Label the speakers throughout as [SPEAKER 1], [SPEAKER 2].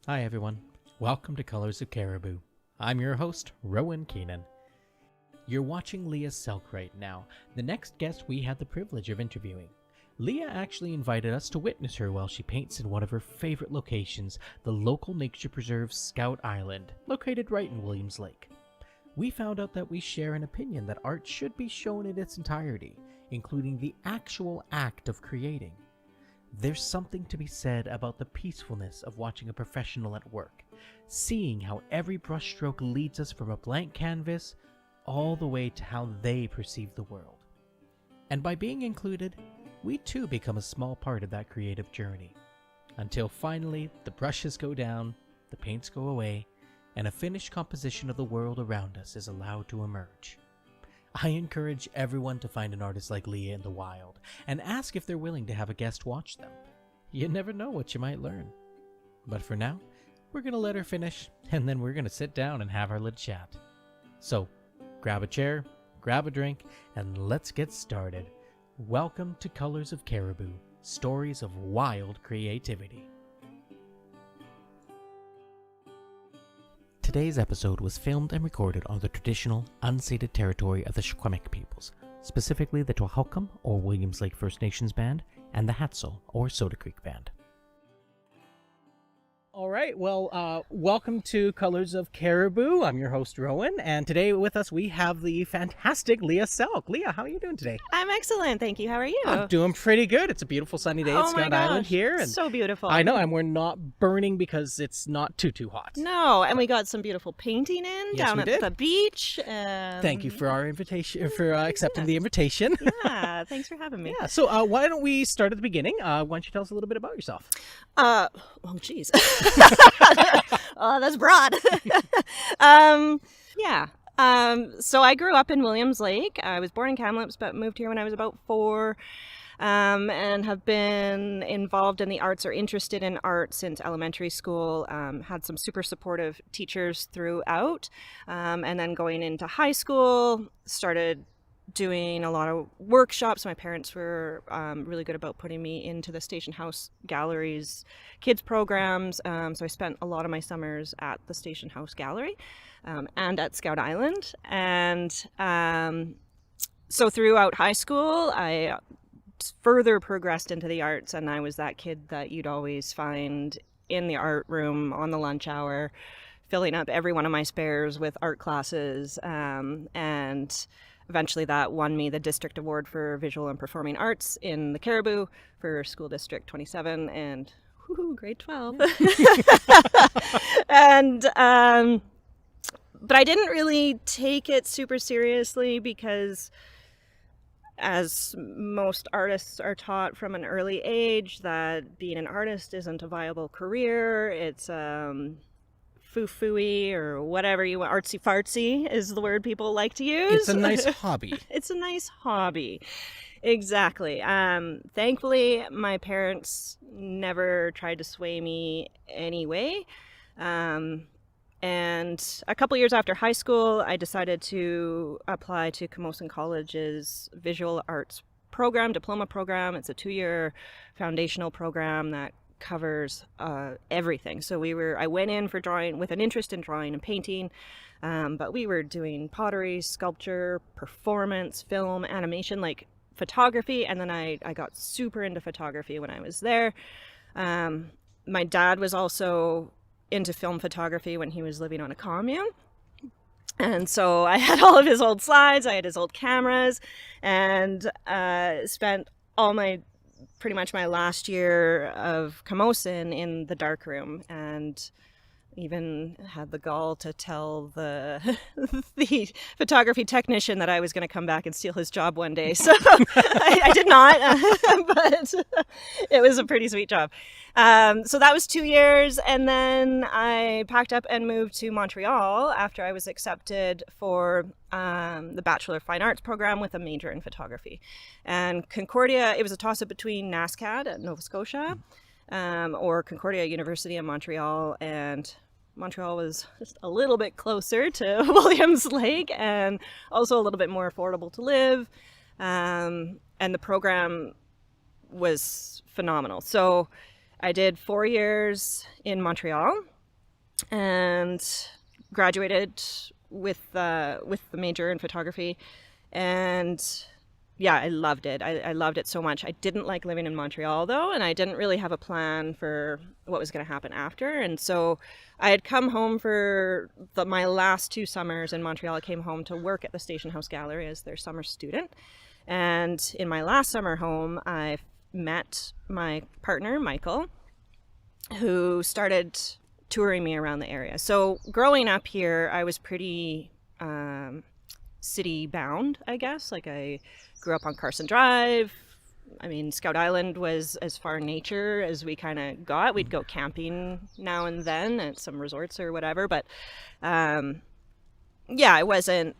[SPEAKER 1] Hi everyone, welcome to Colors of Cariboo. I'm your host, Rohan Keenan. You're watching Leah Selk right now, the next guest we had the privilege of interviewing. Leah actually invited us to witness her while she paints in one of her favorite locations, the local nature preserve Scout Island, located right in Williams Lake. We found out that we share an opinion that art should be shown in its entirety, including the actual act of creating. There's something to be said about the peacefulness of watching a professional at work, seeing how every brushstroke leads us from a blank canvas all the way to how they perceive the world. And by being included, we too become a small part of that creative journey, until finally the brushes go down, the paints go away, and a finished composition of the world around us is allowed to emerge. I encourage everyone to find an artist like Leah in the wild and ask if they're willing to have a guest watch them. You never know what you might learn. But for now, we're going to let her finish, and then we're going to sit down and have our little chat. So, grab a chair, grab a drink, and let's get started. Welcome to Colors of Cariboo, stories of wild creativity. Today's episode was filmed and recorded on the traditional, unceded territory of the Secwepemc peoples, specifically the Twahalcum or Williams Lake First Nations Band and the Hatzel or Soda Creek Band. All right, well, welcome to Colors of Cariboo. I'm your host, Rohan, and today with us we have the fantastic Leah Selk. Leah, how are you doing today?
[SPEAKER 2] I'm excellent, thank you. How are you?
[SPEAKER 1] I'm doing pretty good. It's a beautiful sunny day at Scout Island here.
[SPEAKER 2] And so beautiful.
[SPEAKER 1] I know, and we're not burning because it's not too hot.
[SPEAKER 2] No, and we got some beautiful painting in down at the beach.
[SPEAKER 1] Thank you for our invitation, for accepting the invitation.
[SPEAKER 2] Yeah, thanks for having me.
[SPEAKER 1] Yeah, so why don't we start at the beginning? Why don't you tell us a little bit about yourself?
[SPEAKER 2] Oh, geez. Oh, that's broad. So I grew up in Williams Lake. I was born in Kamloops, but moved here when I was about 4, and have been involved in the arts or interested in art since elementary school. Had some super supportive teachers throughout, and then going into high school, started doing a lot of workshops. My parents were really good about putting me into the Station House Gallery's kids programs. So I spent a lot of my summers at the Station House Gallery and at Scout Island. And so throughout high school, I further progressed into the arts, and I was that kid that you'd always find in the art room on the lunch hour, filling up every one of my spares with art classes, and eventually that won me the district award for visual and performing arts in the Cariboo for school district 27 and grade 12. And but I didn't really take it super seriously because, as most artists are taught from an early age, that being an artist isn't a viable career. It's foo-fooey or whatever you want. Artsy-fartsy is the word people like to use.
[SPEAKER 1] It's a nice hobby.
[SPEAKER 2] It's a nice hobby. Exactly. Thankfully, my parents never tried to sway me anyway. And a couple years after high school, I decided to apply to Camosun College's visual arts program, diploma program. It's a 2-year foundational program that covers everything. So I went in for drawing with an interest in drawing and painting, but we were doing pottery, sculpture, performance, film, animation, like photography, and then I got super into photography when I was there. My dad was also into film photography when he was living on a commune, and so I had all of his old slides, I had his old cameras, and spent pretty much my last year of Camosun in the darkroom, and even had the gall to tell the photography technician that I was going to come back and steal his job one day. So I did not, but it was a pretty sweet job. So that was 2 years, and then I packed up and moved to Montreal after I was accepted for the Bachelor of Fine Arts program with a major in photography. And Concordia, it was a toss-up between NASCAD at Nova Scotia or Concordia University in Montreal, and Montreal was just a little bit closer to Williams Lake and also a little bit more affordable to live. And the program was phenomenal. So I did 4 years in Montreal and graduated with the major in photography. And yeah, I loved it. I loved it so much. I didn't like living in Montreal though, and I didn't really have a plan for what was going to happen after. And so I had come home for my last 2 summers in Montreal. I came home to work at the Station House Gallery as their summer student. And in my last summer home, I met my partner, Michael, who started touring me around the area. So growing up here, I was pretty city bound, I guess. Like I grew up on Carson Drive. I mean, Scout Island was as far nature as we kind of got. We'd go camping now and then at some resorts or whatever. But yeah, I wasn't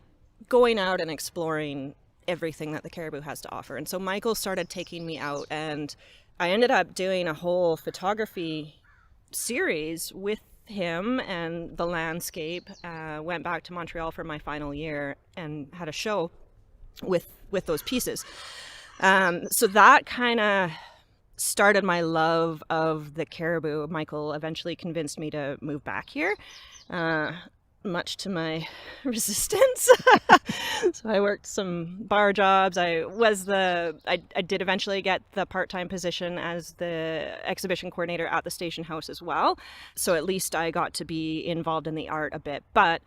[SPEAKER 2] going out and exploring everything that the Cariboo has to offer. And so Michael started taking me out, and I ended up doing a whole photography series with him and the landscape. Went back to Montreal for my final year and had a show with those pieces. So that kind of started my love of the Cariboo. Michael eventually convinced me to move back here, much to my resistance. So I worked some bar jobs. I did eventually get the part-time position as the exhibition coordinator at the Station House as well. So at least I got to be involved in the art a bit. But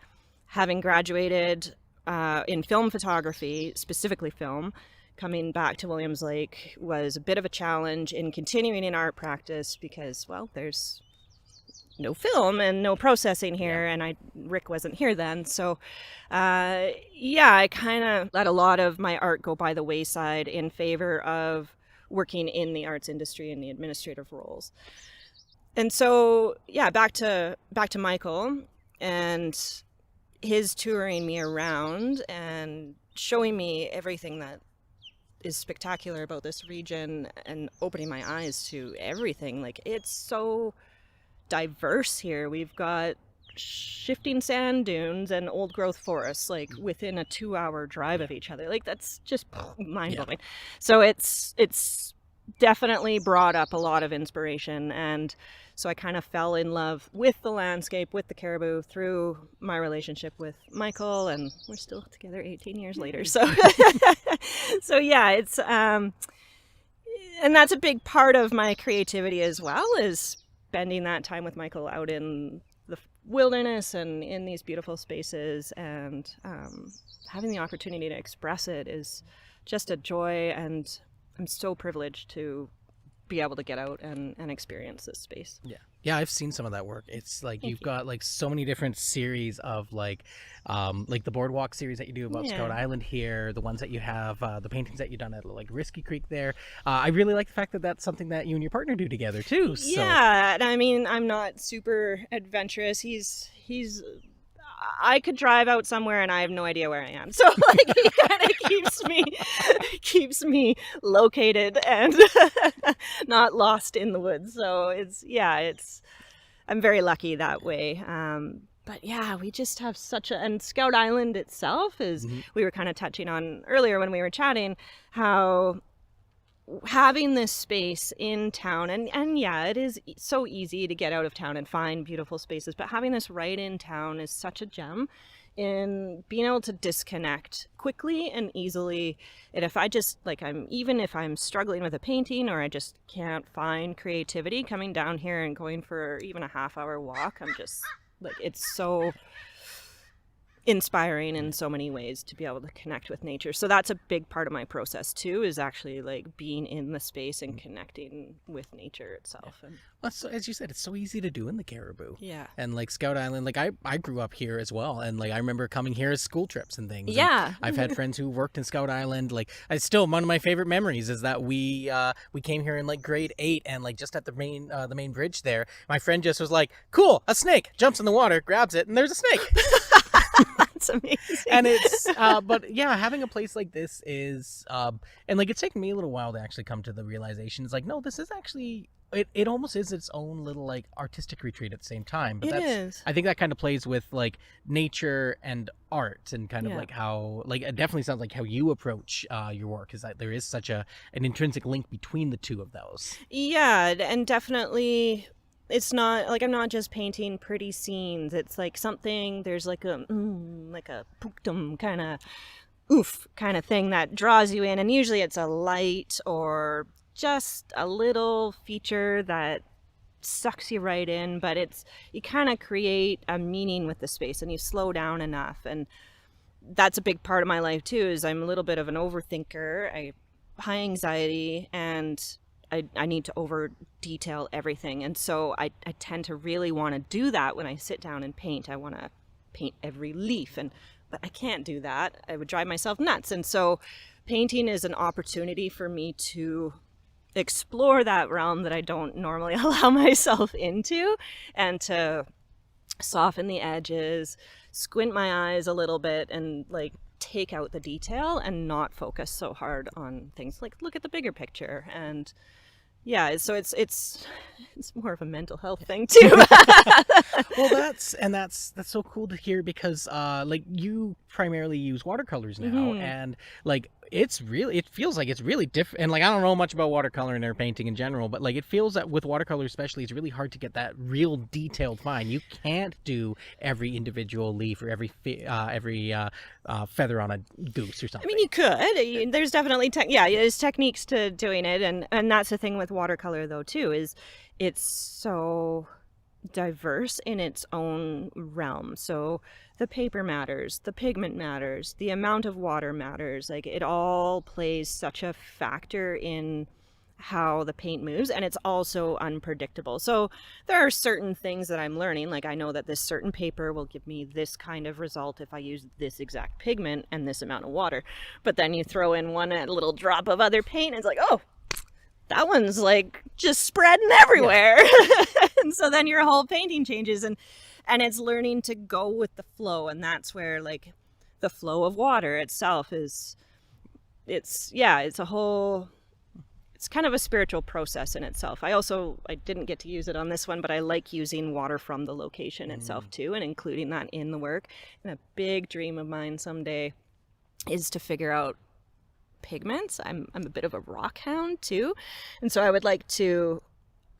[SPEAKER 2] having graduated in film photography, specifically film, coming back to Williams Lake was a bit of a challenge in continuing in art practice because, well, there's no film and no processing here, and Rick wasn't here then. So yeah, I kind of let a lot of my art go by the wayside in favor of working in the arts industry in the administrative roles. And so yeah, back to Michael and his touring me around and showing me everything that is spectacular about this region and opening my eyes to everything. Like, it's so diverse here. We've got shifting sand dunes and old growth forests like within a 2-hour drive of each other. Like, that's just mind-blowing. So it's definitely brought up a lot of inspiration, and so I kind of fell in love with the landscape, with the Cariboo, through my relationship with Michael, and we're still together 18 years later. So so yeah, it's and that's a big part of my creativity as well, is spending that time with Michael out in the wilderness and in these beautiful spaces, and having the opportunity to express it is just a joy, and I'm so privileged to be able to get out and experience this space.
[SPEAKER 1] Yeah, I've seen some of that work. It's like you've got like so many different series of like the boardwalk series that you do about Scout Island here, the ones that you have, the paintings that you've done at like Risky Creek there. I really like the fact that that's something that you and your partner do together too. So. Yeah,
[SPEAKER 2] I mean, I'm not super adventurous. He's I could drive out somewhere and I have no idea where I am. So like, he kind of keeps me located and not lost in the woods. So I'm very lucky that way. But yeah, we just have and Scout Island itself is, we were kind of touching on earlier when we were chatting, how having this space in town, and yeah, it is so easy to get out of town and find beautiful spaces, but having this right in town is such a gem in being able to disconnect quickly and easily. And if I just even if I'm struggling with a painting or I just can't find creativity, coming down here and going for even a half-hour walk, I'm just like, it's so inspiring in so many ways to be able to connect with nature. So that's a big part of my process too, is actually like being in the space and connecting with nature itself.
[SPEAKER 1] Yeah. Well, so, as you said, it's so easy to do in the Cariboo.
[SPEAKER 2] Yeah.
[SPEAKER 1] And like Scout Island, like I grew up here as well, and like I remember coming here as school trips and things.
[SPEAKER 2] Yeah.
[SPEAKER 1] And I've had friends who worked in Scout Island. Like, it's still one of my favorite memories is that we came here in like grade 8, and like just at the main bridge there, my friend just was like, "Cool, a snake!" Jumps in the water, grabs it, and there's a snake.
[SPEAKER 2] That's amazing.
[SPEAKER 1] And it's but yeah, having a place like this is and like it's taken me a little while to actually come to the realization. It's like, no, this is actually it almost is its own little like artistic retreat at the same time. But I think that kind of plays with like nature and art and kind of like how like it definitely sounds like how you approach your work, is that there is such an intrinsic link between the two of those.
[SPEAKER 2] Yeah, and definitely it's not like I'm not just painting pretty scenes. It's like something, there's like a punctum kind of oof kind of thing that draws you in, and usually it's a light or just a little feature that sucks you right in, but you kind of create a meaning with the space and you slow down enough. And that's a big part of my life too, is I'm a little bit of an overthinker. I high anxiety, and I need to over detail everything. And so I tend to really want to do that when I sit down and paint. I want to paint every leaf, but I can't do that. I would drive myself nuts. And so painting is an opportunity for me to explore that realm that I don't normally allow myself into, and to soften the edges, squint my eyes a little bit, and like take out the detail and not focus so hard on things, like look at the bigger picture. And yeah, so it's more of a mental health thing too.
[SPEAKER 1] Well, that's so cool to hear, because like you primarily use watercolors now, and like it feels like it's really different. And like I don't know much about watercolor or painting in general, but like it feels that with watercolor especially, it's really hard to get that real detailed fine. You can't do every individual leaf or every feather on a goose or something.
[SPEAKER 2] I mean, you could. There's definitely there's techniques to doing it, and that's the thing with watercolor though too, is it's so diverse in its own realm. So the paper matters, the pigment matters, the amount of water matters. Like it all plays such a factor in how the paint moves, and it's also unpredictable. So there are certain things that I'm learning, like I know that this certain paper will give me this kind of result if I use this exact pigment and this amount of water. But then you throw in a little drop of other paint, and it's like, oh, that one's like just spreading everywhere. And so then your whole painting changes, and it's learning to go with the flow. And that's where like the flow of water itself it's kind of a spiritual process in itself. I didn't get to use it on this one, but I like using water from the location itself too, and including that in the work. And a big dream of mine someday is to figure out pigments. I'm a bit of a rock hound too, and so I would like to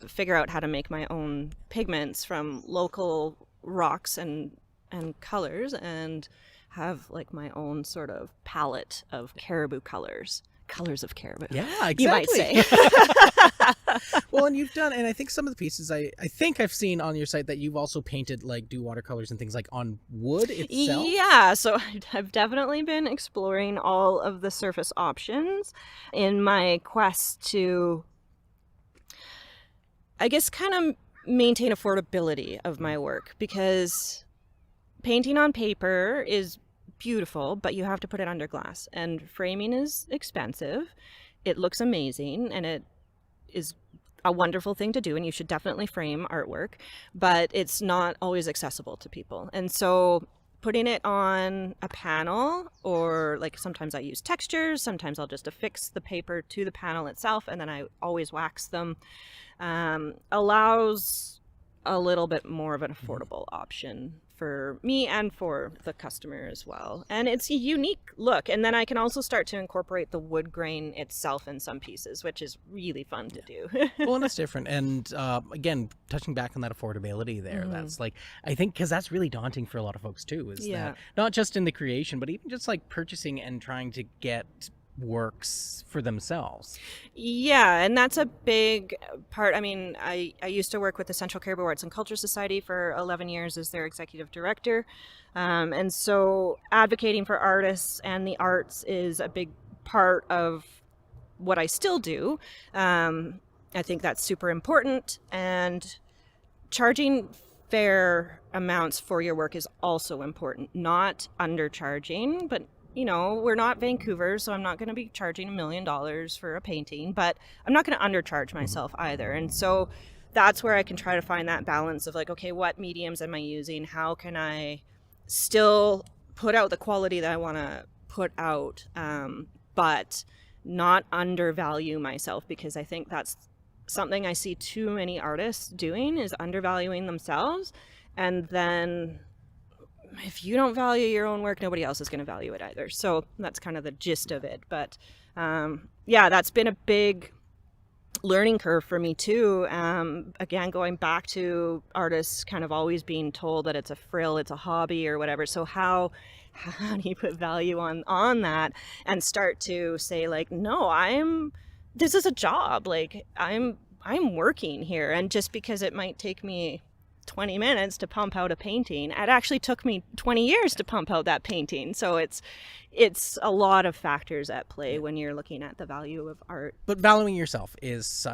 [SPEAKER 2] figure out how to make my own pigments from local rocks and colors, and have like my own sort of palette of caribou colors of caribou.
[SPEAKER 1] Yeah, exactly.
[SPEAKER 2] You might say.
[SPEAKER 1] Well, and you've done, and I think some of the pieces I think I've seen on your site that you've also painted, like do watercolors and things like on wood itself.
[SPEAKER 2] Yeah, so I've definitely been exploring all of the surface options in my quest to, I guess, kind of maintain affordability of my work, because painting on paper is beautiful, but you have to put it under glass, and framing is expensive. It looks amazing, and it is a wonderful thing to do, and you should definitely frame artwork, but it's not always accessible to people. And so putting it on a panel, or like sometimes I use textures, sometimes I'll just affix the paper to the panel itself, and then I always wax them, allows a little bit more of an affordable option for me and for the customer as well. And it's a unique look. And then I can also start to incorporate the wood grain itself in some pieces, which is really fun to do.
[SPEAKER 1] Well, and that's different. And again, touching back on that affordability there, that's like, I think, because that's really daunting for a lot of folks too, is that not just in the creation, but even just like purchasing and trying to get works for themselves.
[SPEAKER 2] Yeah, and that's a big part. I mean, I used to work with the Central Cariboo Arts and Culture Society for 11 years as their executive director. And so advocating for artists and the arts is a big part of what I still do. I think that's super important. And charging fair amounts for your work is also important. Not undercharging, but you know, we're not Vancouver, so I'm not going to be charging $1 million for a painting, but I'm not going to undercharge myself either. And so that's where I can try to find that balance of like, okay, what mediums am I using? How can I still put out the quality that I want to put out, but not undervalue myself, because I think that's something I see too many artists doing, is undervaluing themselves. And then if you don't value your own work, nobody else is going to value it either. So that's kind of the gist of it. But yeah, that's been a big learning curve for me too. Again, going back to artists kind of always being told that it's a frill, it's a hobby or whatever. So how do you put value on that and start to say like, no, this is a job. Like I'm working here. And just because it might take me 20 minutes to pump out a painting, it actually took me 20 years to pump out that painting. So it's a lot of factors at play when you're looking at the value of art.
[SPEAKER 1] But valuing yourself is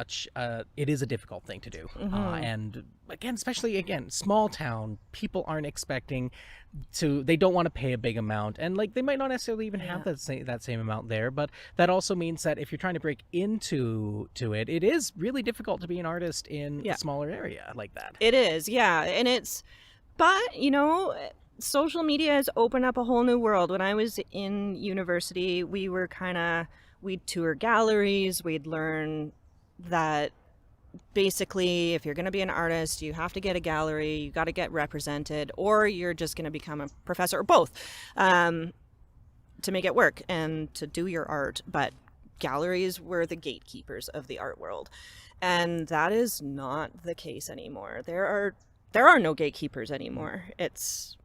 [SPEAKER 1] it is a difficult thing to do. And again, especially small town, people aren't expecting they don't want to pay a big amount, and like they might not necessarily even have that same amount there. But that also means that if you're trying to break into it, it is really difficult to be an artist in a smaller area like that. It is,
[SPEAKER 2] yeah. And but social media has opened up a whole new world. When I was in university, we'd tour galleries, we'd learn that basically if you're going to be an artist, you have to get a gallery, you got to get represented, or you're just going to become a professor, or both, to make it work and to do your art. But galleries were the gatekeepers of the art world, and that is not the case anymore. There are no gatekeepers anymore. It's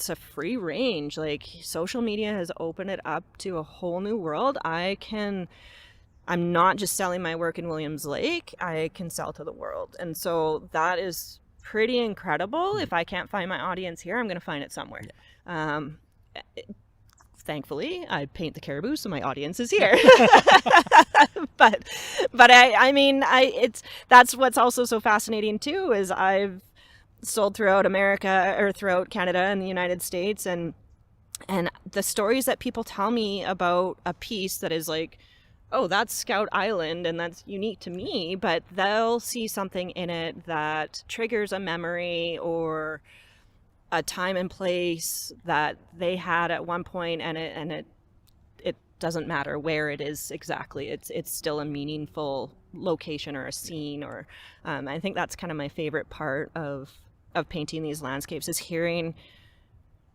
[SPEAKER 2] a free range. Like social media has opened it up to a whole new world. I'm not just selling my work in Williams Lake, I can sell to the world. And so that is pretty incredible. If I can't find my audience here, I'm going to find it somewhere. Thankfully, I paint the Cariboo, so my audience is here. but I mean, that's what's also so fascinating too, is I've sold throughout America, or throughout Canada and the United States, and the stories that people tell me about a piece that is like, oh, that's Scout Island and that's unique to me, but they'll see something in it that triggers a memory or a time and place that they had at one point, and it doesn't matter where it is exactly. It's still a meaningful location or a scene, or I think that's kind of my favorite part of painting these landscapes, is hearing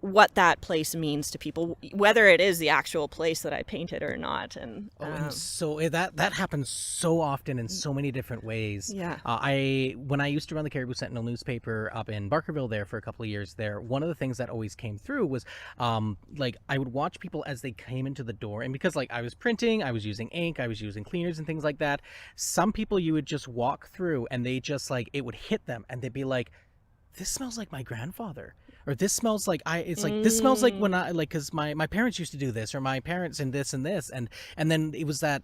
[SPEAKER 2] what that place means to people, whether it is the actual place that I painted or not. And
[SPEAKER 1] so that happens so often in so many different ways. When I used to run the Cariboo Sentinel newspaper up in Barkerville there for a couple of years there, one of the things that always came through was like I would watch people as they came into the door, and because like I was printing, I was using ink, I was using cleaners and things like that, some people you would just walk through and they just like, it would hit them and they'd be like, this smells like my grandfather, or this smells like this smells like when I, like, because my parents used to do this, or my parents and this, and then it was that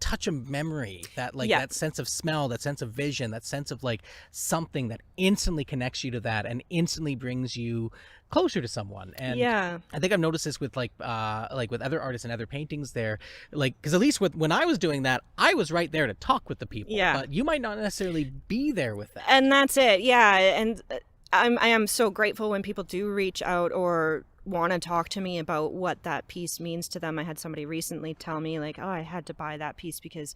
[SPEAKER 1] touch of memory, that like that sense of smell, that sense of vision, that sense of like something that instantly connects you to that and instantly brings you closer to someone. And I think I've noticed this with like with other artists and other paintings there, like, because at least when I was doing that, I was right there to talk with the people, but you might not necessarily be there with that.
[SPEAKER 2] And that's it. And I am so grateful when people do reach out or want to talk to me about what that piece means to them. I had somebody recently tell me like, oh, I had to buy that piece because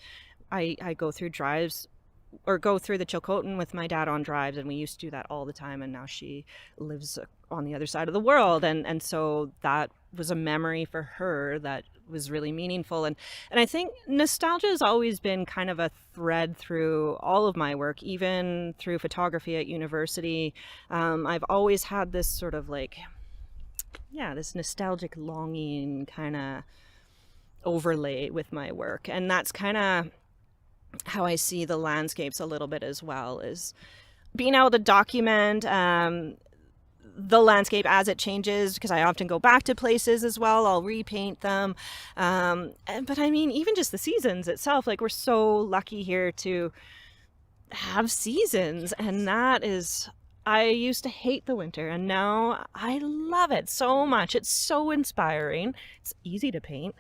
[SPEAKER 2] I go through drives, or go through the Chilcotin with my dad on drives, and we used to do that all the time, and now she lives on the other side of the world, and so that was a memory for her that was really meaningful. And I think nostalgia has always been kind of a thread through all of my work, even through photography at university. I've always had this sort of like, this nostalgic longing kind of overlay with my work, and that's kind of how I see the landscapes a little bit as well, is being able to document the landscape as it changes, because I often go back to places as well. I'll repaint them. But I mean, even just the seasons itself, like we're so lucky here to have seasons, and that is, I used to hate the winter and now I love it so much. It's so inspiring. It's easy to paint.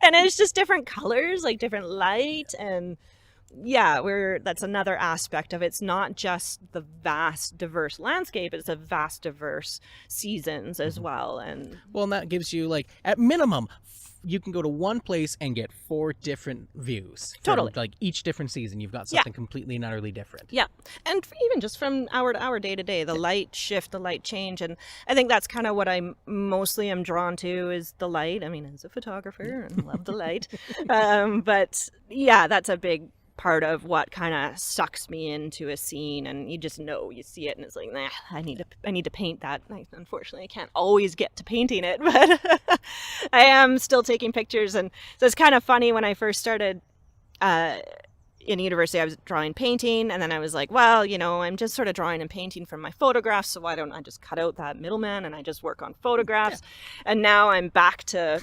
[SPEAKER 2] And it's just different colors, like different light, and yeah, that's another aspect of it. It's not just the vast, diverse landscape, it's a vast, diverse seasons as well. And
[SPEAKER 1] that gives you, like, at minimum, you can go to one place and get 4 different views.
[SPEAKER 2] Totally.
[SPEAKER 1] Like, each different season, you've got something completely and utterly different.
[SPEAKER 2] Yeah. And even just from hour to hour, day to day, the light shift, the light change. And I think that's kind of what I mostly am drawn to is the light. I mean, as a photographer, and love the light. But yeah, that's a big part of what kind of sucks me into a scene, and you just know, you see it and it's like, nah, I need to paint that. Unfortunately, I can't always get to painting it, but I am still taking pictures. And so it's kind of funny, when I first started in university, I was drawing painting, and then I was like, well, I'm just sort of drawing and painting from my photographs, so why don't I just cut out that middleman and I just work on photographs. And now I'm back to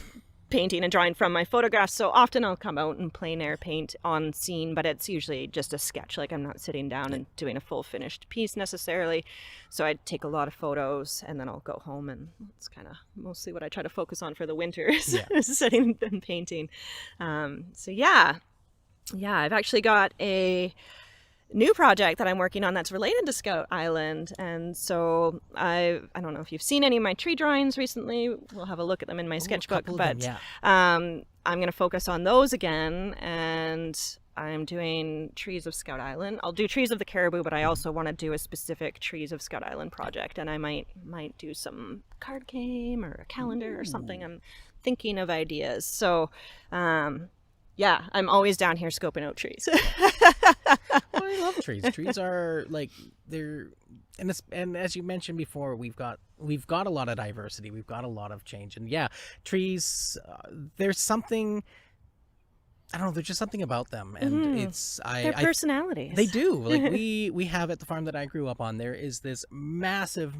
[SPEAKER 2] painting and drawing from my photographs. So often I'll come out and plein air paint on scene, but it's usually just a sketch. Like, I'm not sitting down and doing a full finished piece necessarily. So I take a lot of photos, and then I'll go home, and it's kind of mostly what I try to focus on for the winter is sitting and painting. So yeah, I've actually got a new project that I'm working on that's related to Scout Island. And so I don't know if you've seen any of my tree drawings recently. We'll have a look at them in my sketchbook, but I'm going to focus on those again. And I'm doing trees of Scout Island. I'll do trees of the Cariboo, but I also want to do a specific trees of Scout Island project. And I might do some card game or a calendar or something. I'm thinking of ideas. So, yeah, I'm always down here scoping out trees.
[SPEAKER 1] Well, I love trees. Trees are, like, they're, and as you mentioned before, we've got a lot of diversity. We've got a lot of change, and yeah, trees. There's something. I don't know. There's just something about them, and it's
[SPEAKER 2] their personalities.
[SPEAKER 1] They do. Like, we have at the farm that I grew up on. There is this massive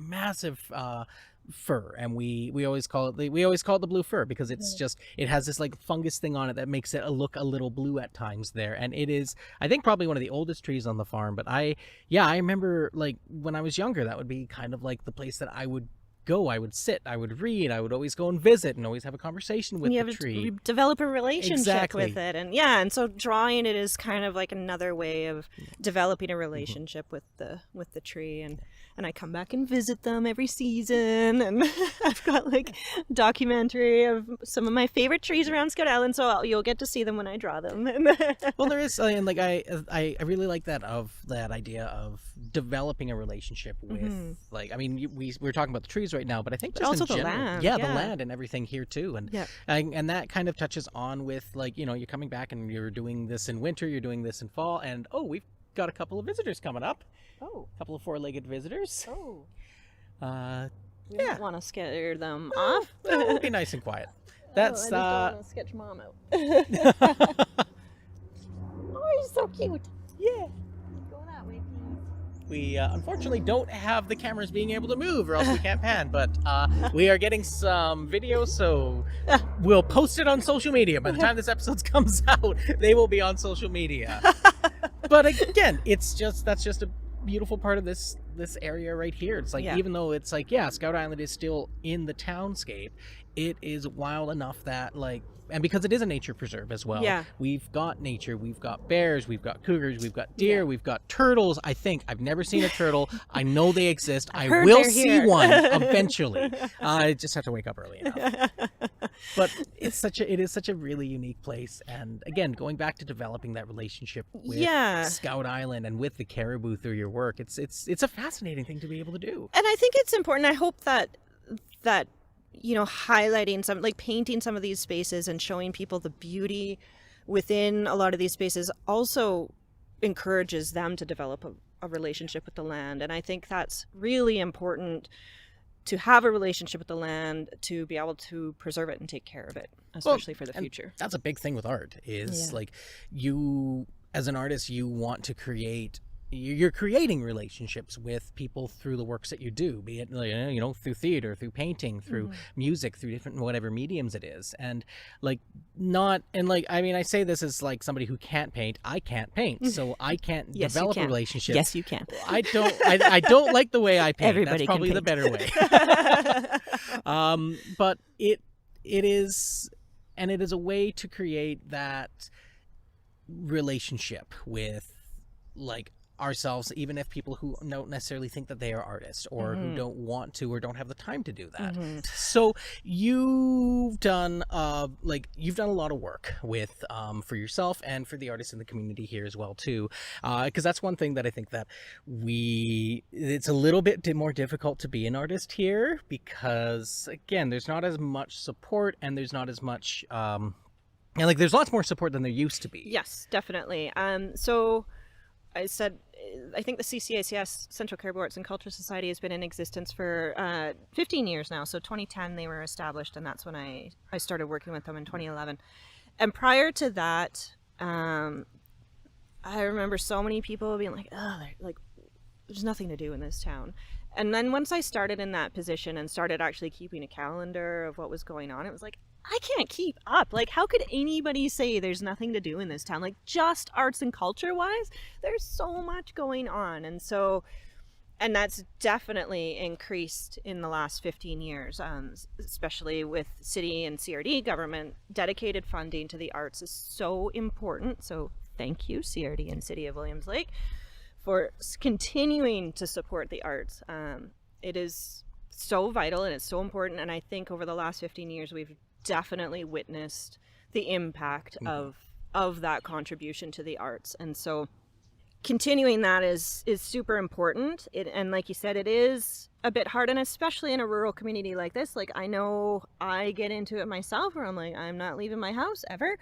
[SPEAKER 1] fir, and we always call it the blue fir, because it's just, it has this like fungus thing on it that makes it look a little blue at times there. And it is, I think, probably one of the oldest trees on the farm. But I remember, like, when I was younger, that would be kind of like the place that I would go. I would sit, I would read, I would always go and visit and always have a conversation with the tree.
[SPEAKER 2] Develop a relationship
[SPEAKER 1] Exactly.
[SPEAKER 2] with it. And so drawing it is kind of like another way of developing a relationship with the tree. And I come back and visit them every season, and I've got like a documentary of some of my favorite trees around Scout Island, so you'll get to see them when I draw them.
[SPEAKER 1] Well, there is, and like I really like that idea of developing a relationship with, like, I mean, we're talking about the trees right now, but I think just
[SPEAKER 2] also
[SPEAKER 1] in general,
[SPEAKER 2] the land,
[SPEAKER 1] the land and everything here too, and that kind of touches on with, like, you're coming back and you're doing this in winter, you're doing this in fall, and we've got a couple of visitors coming up. A couple of 4-legged visitors.
[SPEAKER 2] We don't want to scare them off.
[SPEAKER 1] No, we'll be nice and quiet. That's
[SPEAKER 2] I just don't want to sketch Mom out. Oh, you're so cute.
[SPEAKER 1] Yeah.
[SPEAKER 2] Go that way, please.
[SPEAKER 1] We unfortunately don't have the cameras being able to move, or else we can't pan, but we are getting some video, so we'll post it on social media. By the time this episode comes out, they will be on social media. But again, that's just a beautiful part of this area right here. It's like, even though it's like, Scout Island is still in the townscape, it is wild enough that, like, and because it is a nature preserve as well, we've got nature, we've got bears, we've got cougars, we've got deer, we've got turtles. I think I've never seen a turtle. I know they exist. I will see one eventually. I just have to wake up early enough. But it is such a really unique place. And again, going back to developing that relationship with Scout Island and with the Cariboo through your work, it's a fascinating thing to be able to do.
[SPEAKER 2] And I think it's important. I hope that highlighting some, like, painting some of these spaces and showing people the beauty within a lot of these spaces also encourages them to develop a relationship with the land. And I think that's really important, to have a relationship with the land, to be able to preserve it and take care of it, especially for the future.
[SPEAKER 1] That's a big thing with art, is like, you as an artist, you want to you're creating relationships with people through the works that you do, be it, through theater, through painting, through music, through different whatever mediums it is. And I say this as like somebody who can't paint. I can't paint, so I can't develop a relationship.
[SPEAKER 2] Yes, you can.
[SPEAKER 1] I don't like the way I paint.
[SPEAKER 2] Everybody
[SPEAKER 1] That's probably
[SPEAKER 2] can
[SPEAKER 1] the better way. But it is a way to create that relationship with like ourselves, even if people who don't necessarily think that they are artists or who don't want to or don't have the time to do that. So you've done you've done a lot of work with for yourself and for the artists in the community here as well too, because that's one thing that I think that it's a little bit more difficult to be an artist here, because again, there's not as much support and there's not as much there's lots more support than there used to be.
[SPEAKER 2] Yes, definitely. So I think the CCACS, Central Cariboo Arts and Culture Society, has been in existence for 15 years now. So 2010 they were established, and that's when I started working with them in 2011. And prior to that, I remember so many people being like, oh, there's nothing to do in this town. And then once I started in that position and started actually keeping a calendar of what was going on, it was like, I can't keep up. Like, how could anybody say there's nothing to do in this town? Like, just arts and culture wise, there's so much going on. And that's definitely increased in the last 15 years, especially with city and CRD government. Dedicated funding to the arts is so important. So thank you, CRD and City of Williams Lake, for continuing to support the arts. It is so vital and it's so important. And I think over the last 15 years, we've definitely witnessed the impact of that contribution to the arts. And so continuing that is super important. And like you said, it is a bit hard, and especially in a rural community like this. Like, I know I get into it myself where I'm like, I'm not leaving my house ever.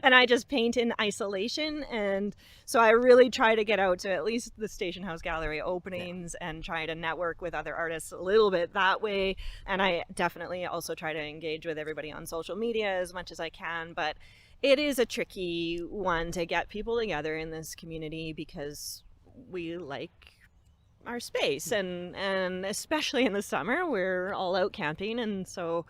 [SPEAKER 2] and I just paint in isolation. And so I really try to get out to at least the Station House Gallery openings and try to network with other artists a little bit that way. And I definitely also try to engage with everybody on social media as much as I can. But it is a tricky one to get people together in this community, because we like our space, and especially in the summer, we're all out camping. And so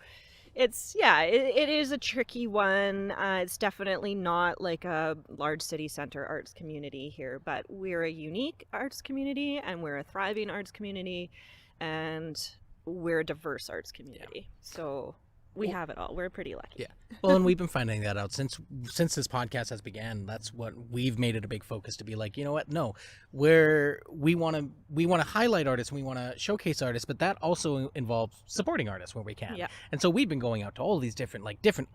[SPEAKER 2] it is a tricky one. It's definitely not like a large city center arts community here, but we're a unique arts community, and we're a thriving arts community, and we're a diverse arts community. So we have it all. We're pretty lucky.
[SPEAKER 1] Yeah. Well, and we've been finding that out since this podcast has began. That's what we've made it a big focus to be like, you know what? No, we want to highlight artists and we want to showcase artists, but that also involves supporting artists where we can.
[SPEAKER 2] Yeah.
[SPEAKER 1] And so we've been going out to all these different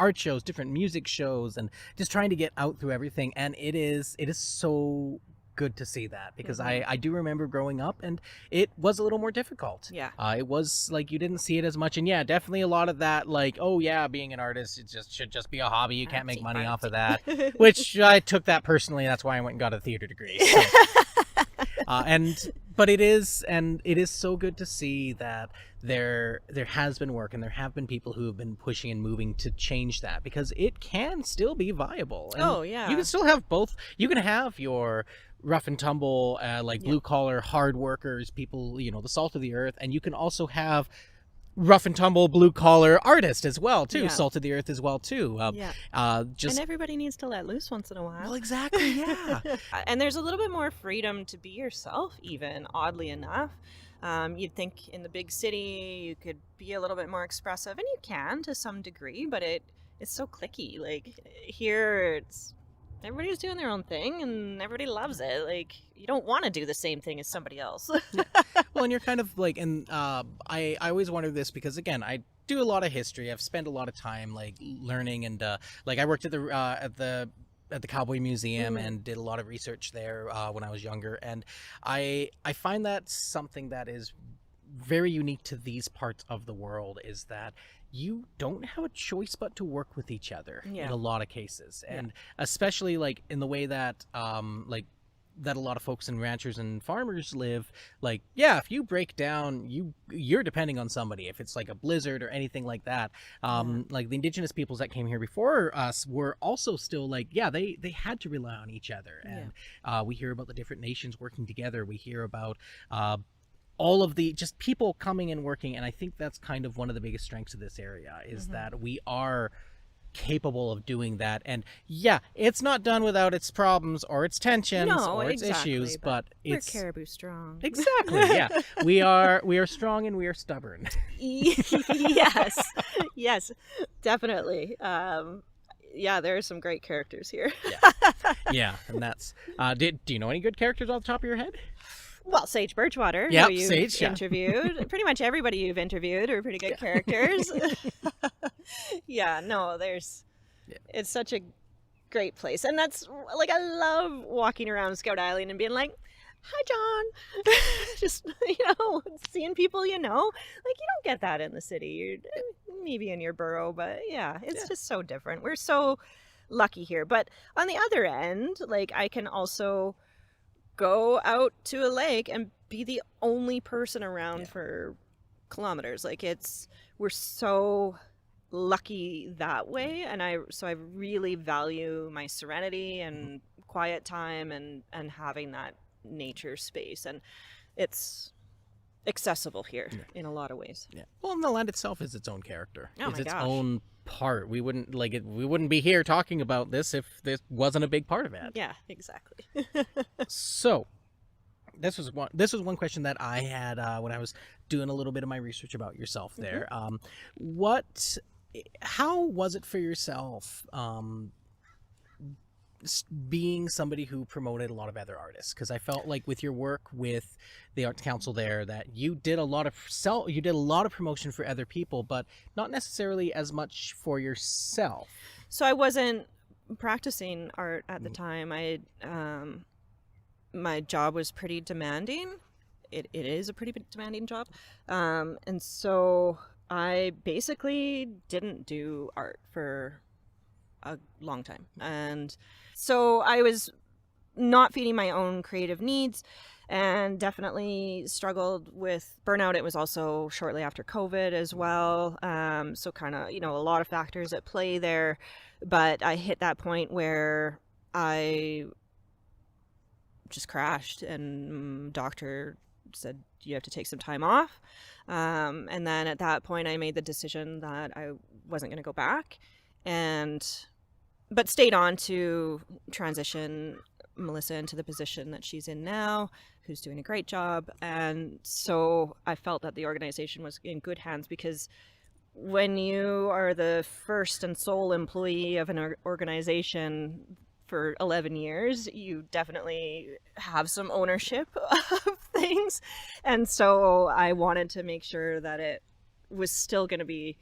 [SPEAKER 1] art shows, different music shows, and just trying to get out through everything. And it is so good to see that, because I do remember growing up and it was a little more difficult.
[SPEAKER 2] Yeah.
[SPEAKER 1] It was like you didn't see it as much, and yeah, definitely a lot of that, like, oh yeah, being an artist, it should just be a hobby. You can't make money off of that, which I took that personally. That's why I went and got a theater degree. So. But it is so good to see that there has been work, and there have been people who have been pushing and moving to change that, because it can still be viable. And you can still have both. You can have your rough and tumble, blue collar hard workers, people, the salt of the earth, and you can also have rough and tumble blue collar artist as well too, salt of the earth as well too. And
[SPEAKER 2] everybody needs to let loose once in a while.
[SPEAKER 1] Well, exactly. Yeah.
[SPEAKER 2] And there's a little bit more freedom to be yourself, even, oddly enough. You'd think in the big city you could be a little bit more expressive, and you can to some degree, but it's so cliquey. Like, here everybody's doing their own thing and everybody loves it. Like, you don't want to do the same thing as somebody else.
[SPEAKER 1] Well, and you're kind of like, and I always wonder this, because again, I do a lot of history. I've spent a lot of time like learning, and I worked at the Cowboy Museum and did a lot of research there when I was younger, and I find that something that is very unique to these parts of the world is that you don't have a choice but to work with each other in a lot of cases. And especially like in the way that that a lot of folks and ranchers and farmers live, like, if you break down, you're depending on somebody. If it's like a blizzard or anything like that, like the indigenous peoples that came here before us were also still like, they had to rely on each other. And we hear about the different nations working together. We hear about all of the just people coming and working, and I think that's kind of one of the biggest strengths of this area is that we are capable of doing that. And it's not done without its problems or its tensions or its issues, but it's
[SPEAKER 2] Cariboo strong.
[SPEAKER 1] Exactly. we are strong and we are stubborn.
[SPEAKER 2] Yes, definitely. yeah, there are some great characters here.
[SPEAKER 1] Yeah, and that's do you know any good characters off the top of your head?
[SPEAKER 2] Well, Sage Birchwater,
[SPEAKER 1] Yep,
[SPEAKER 2] who you've
[SPEAKER 1] Sage, yeah.
[SPEAKER 2] interviewed. Pretty much everybody you've interviewed are pretty good characters. Yeah, no, it's such a great place. And that's, like, I love walking around Scout Island and being like, hi, John. Just, seeing people, like, you don't get that in the city. You're maybe in your borough, but yeah, it's just so different. We're so lucky here. But on the other end, like, I can also go out to a lake and be the only person around for kilometers. Like, we're so lucky that way, and I really value my serenity and quiet time and having that nature space, and it's accessible here in a lot of ways.
[SPEAKER 1] Well, and the land itself is its own character.
[SPEAKER 2] It's
[SPEAKER 1] its own part. We wouldn't be here talking about this if this wasn't a big part of it.
[SPEAKER 2] Yeah, exactly.
[SPEAKER 1] So this was one question that I had when I was doing a little bit of my research about yourself there. How was it for yourself being somebody who promoted a lot of other artists? Because I felt like with your work with the Arts Council there that you did a lot of promotion for other people, but not necessarily as much for yourself.
[SPEAKER 2] So I wasn't practicing art at the time. My job was pretty demanding. It is a pretty demanding job, and so I basically didn't do art for a long time. And so I was not feeding my own creative needs and definitely struggled with burnout. It was also shortly after COVID as well. So kind of, a lot of factors at play there. But I hit that point where I just crashed, and doctor said, you have to take some time off. And then at that point, I made the decision that I wasn't going to go back, but stayed on to transition Melissa into the position that she's in now, who's doing a great job. And so I felt that the organization was in good hands, because when you are the first and sole employee of an organization for 11 years, you definitely have some ownership of things. And so I wanted to make sure that it was still going to be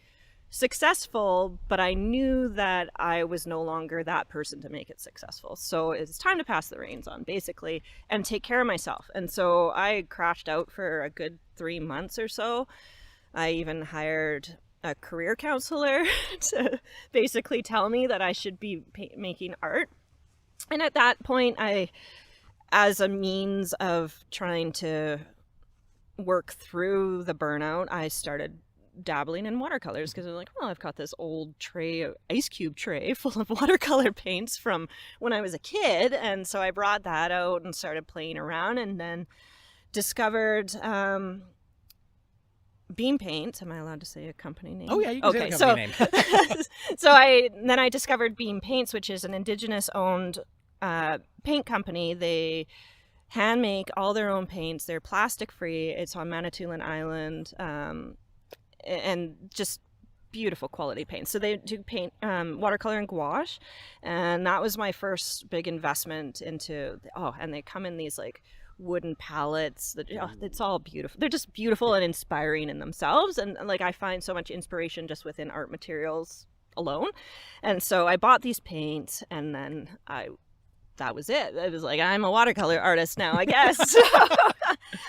[SPEAKER 2] successful, but I knew that I was no longer that person to make it successful. So it's time to pass the reins on, basically, and take care of myself. And so I crashed out for a good 3 months or so. I even hired a career counselor to basically tell me that I should be making art. And at that point, as a means of trying to work through the burnout, I started dabbling in watercolors, because I'm like, I've got this old ice cube tray full of watercolor paints from when I was a kid. And so I brought that out and started playing around, and then discovered Beam Paint. Am I allowed to say a company name?
[SPEAKER 1] Oh yeah, you can say a company name.
[SPEAKER 2] So I discovered Beam Paints, which is an Indigenous owned paint company. They hand make all their own paints. They're plastic free. It's on Manitoulin Island, and just beautiful quality paint. So they do paint watercolor and gouache, and that was my first big investment into. And they come in these like wooden palettes that it's all beautiful. They're just beautiful and inspiring in themselves, and like I find so much inspiration just within art materials alone. And so I bought these paints, and then that was it. It was like, I'm a watercolor artist now, I guess.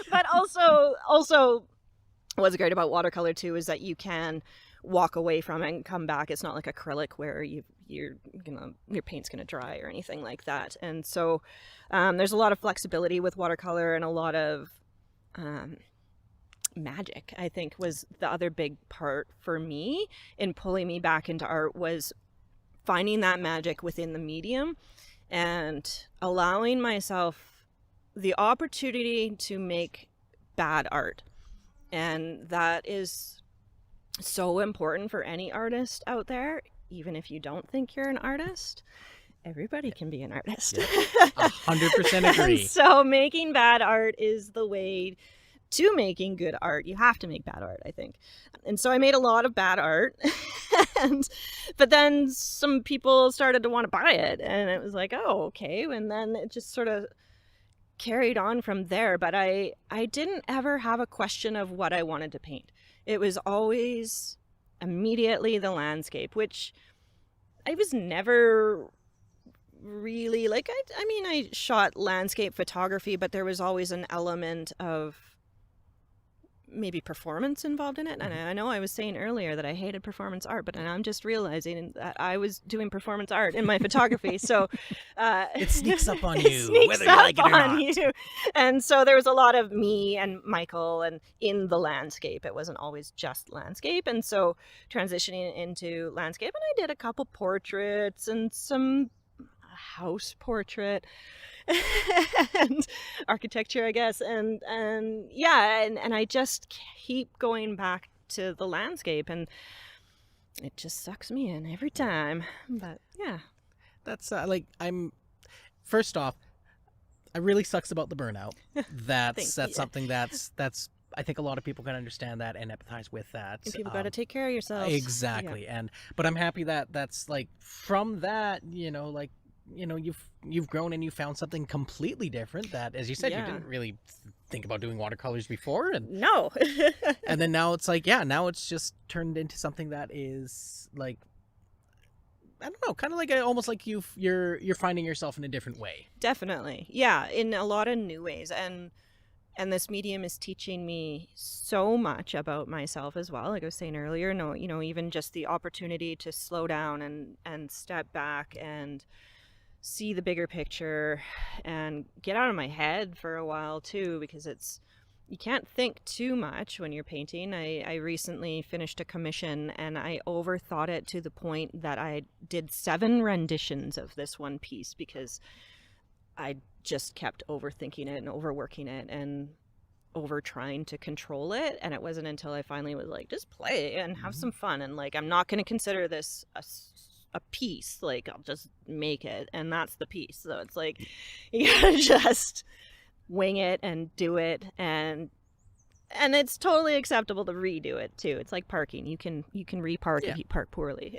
[SPEAKER 2] But also what's great about watercolor too is that you can walk away from it and come back. It's not like acrylic where your paint's gonna dry or anything like that. And so there's a lot of flexibility with watercolor, and a lot of magic, I think, was the other big part for me in pulling me back into art, was finding that magic within the medium and allowing myself the opportunity to make bad art. And that is so important for any artist out there. Even if you don't think you're an artist, everybody can be an artist.
[SPEAKER 1] 100% agree.
[SPEAKER 2] So making bad art is the way to making good art, you have to make bad art, I think. And so I made a lot of bad art. But then some people started to want to buy it. And it was like, oh, okay. And then it just sort of carried on from there. But I didn't ever have a question of what I wanted to paint. It was always immediately the landscape, which I was never really like. I mean, I shot landscape photography, but there was always an element of maybe performance involved in it. And I know I was saying earlier that I hated performance art, but I'm just realizing that I was doing performance art in my photography. So
[SPEAKER 1] it sneaks up on you, whether you like it or not.
[SPEAKER 2] And so there was a lot of me and Michael and in the landscape. It wasn't always just landscape. And so transitioning into landscape, and I did a couple portraits and some house portrait and architecture, I guess, and I just keep going back to the landscape, and it just sucks me in every time. But yeah,
[SPEAKER 1] that's first off, it really sucks about the burnout. That's something that's I think a lot of people can understand that and empathize with that.
[SPEAKER 2] And people got to take care of yourselves.
[SPEAKER 1] Exactly. Yeah. But I'm happy that's like from that, you've grown and you found something completely different that, as you said, you didn't really think about doing watercolors before. And
[SPEAKER 2] no.
[SPEAKER 1] And then now it's like, now it's just turned into something that is like, I don't know, kind of like almost like you're finding yourself in a different way.
[SPEAKER 2] Definitely. Yeah. In a lot of new ways. And this medium is teaching me so much about myself as well. Like I was saying earlier, even just the opportunity to slow down and step back and see the bigger picture and get out of my head for a while too, because you can't think too much when you're painting. I recently finished a commission and I overthought it to the point that I did 7 renditions of this one piece because I just kept overthinking it and overworking it and over trying to control it. And it wasn't until I finally was like, just play and have some fun. And like, I'm not going to consider this a piece. Like, I'll just make it. And that's the piece. So it's like, you gotta just wing it and do it. And it's totally acceptable to redo it too. It's like parking. You can repark if you park poorly.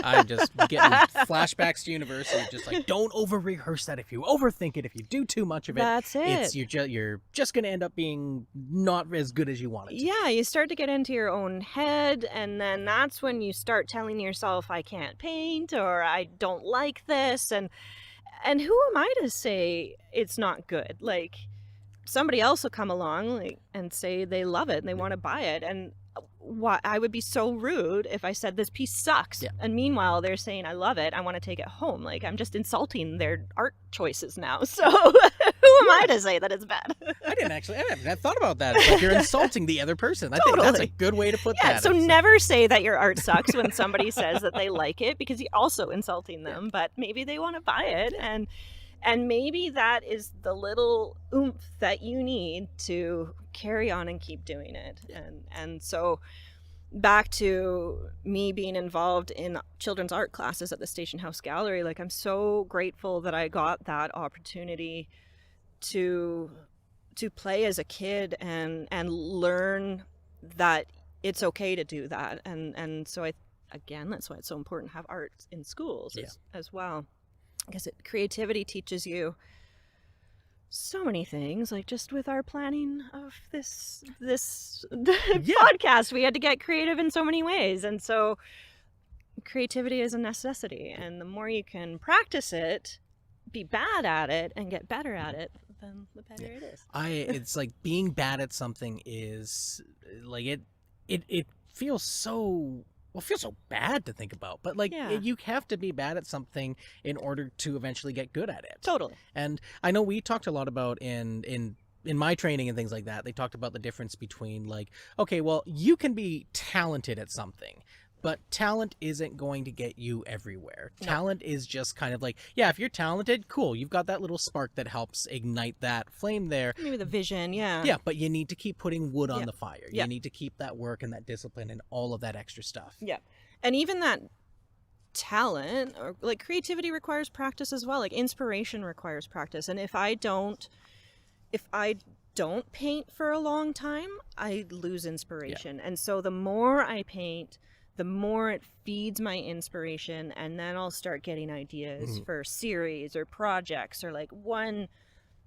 [SPEAKER 1] I'm just getting flashbacks to university. Just like, don't over rehearse that. If you overthink it, if you do too much of it,
[SPEAKER 2] that's it.
[SPEAKER 1] You're just going to end up being not as good as you want it to.
[SPEAKER 2] Yeah, you start to get into your own head, and then that's when you start telling yourself, I can't paint, or I don't like this, and who am I to say it's not good? Like, somebody else will come along and say they love it and they want to buy it, and I would be so rude if I said this piece sucks. Yeah. And meanwhile they're saying I love it, I want to take it home. Like, I'm just insulting their art choices now. So who am I to say that it's bad? I
[SPEAKER 1] haven't thought about that. It's like you're insulting the other person. I think that's a good way to put that.
[SPEAKER 2] So never say that your art sucks when somebody says that they like it, because you're also insulting them. But maybe they want to buy it, and maybe that is the little oomph that you need to carry on and keep doing it. And so back to me being involved in children's art classes at the Station House Gallery, like, I'm so grateful that I got that opportunity to play as a kid and learn that it's okay to do that. And so that's why it's so important to have art in schools as well. Because creativity teaches you so many things. Like, just with our planning of this podcast, we had to get creative in so many ways. And so creativity is a necessity. And the more you can practice it, be bad at it, and get better at it, then the better it is.
[SPEAKER 1] It's like being bad at something is like it feels so... Well, it feels so bad to think about, but you have to be bad at something in order to eventually get good at it.
[SPEAKER 2] Totally.
[SPEAKER 1] And I know we talked a lot about in my training and things like that, they talked about the difference between like, okay, well, you can be talented at something, but talent isn't going to get you everywhere. No. Talent is just kind of like, if you're talented, cool. You've got that little spark that helps ignite that flame there.
[SPEAKER 2] Maybe the vision, yeah.
[SPEAKER 1] Yeah, but you need to keep putting wood on the fire. You need to keep that work and that discipline and all of that extra stuff.
[SPEAKER 2] Yeah. And even that talent, or like creativity, requires practice as well. Like, inspiration requires practice. And if I don't paint for a long time, I lose inspiration. And so the more I paint, the more it feeds my inspiration, and then I'll start getting ideas for series or projects, or like one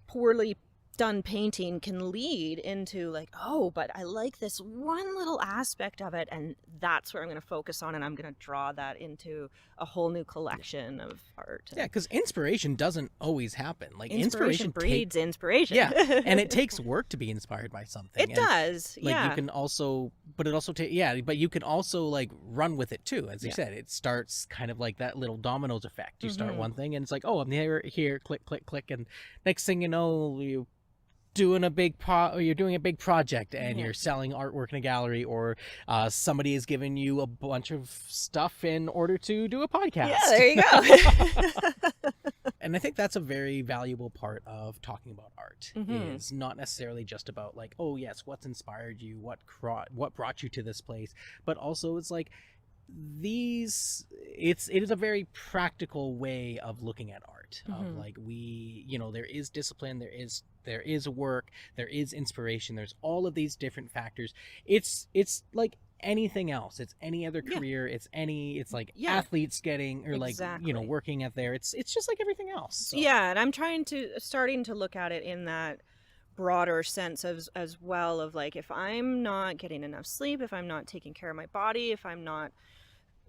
[SPEAKER 2] poorly done painting can lead into like, oh, but I like this one little aspect of it, and that's where I'm going to focus on, and I'm going to draw that into a whole new collection of art.
[SPEAKER 1] Yeah, because inspiration doesn't always happen. Like
[SPEAKER 2] inspiration breeds inspiration.
[SPEAKER 1] Yeah, and it takes work to be inspired by something.
[SPEAKER 2] It does.
[SPEAKER 1] Like
[SPEAKER 2] yeah.
[SPEAKER 1] you can also, but it also but you can also like run with it too. As you said, it starts kind of like that little dominoes effect. You start one thing, and it's like, oh, I'm here, click, click, click, and next thing you know, you're doing a big project, and you're selling artwork in a gallery, or somebody is giving you a bunch of stuff in order to do a podcast.
[SPEAKER 2] Yeah, there you go.
[SPEAKER 1] And I think that's a very valuable part of talking about art, is not necessarily just about like, oh yes, what's inspired you, what brought you to this place, but also it's like it is a very practical way of looking at art, of like, there is discipline, there is work, there is inspiration, there's all of these different factors. It's like anything else, it's any other career, it's like athletes getting, or like working at there, it's just like everything else. So.
[SPEAKER 2] Yeah, and I'm starting to look at it in that broader sense as well, of like, if I'm not getting enough sleep, if I'm not taking care of my body, if I'm not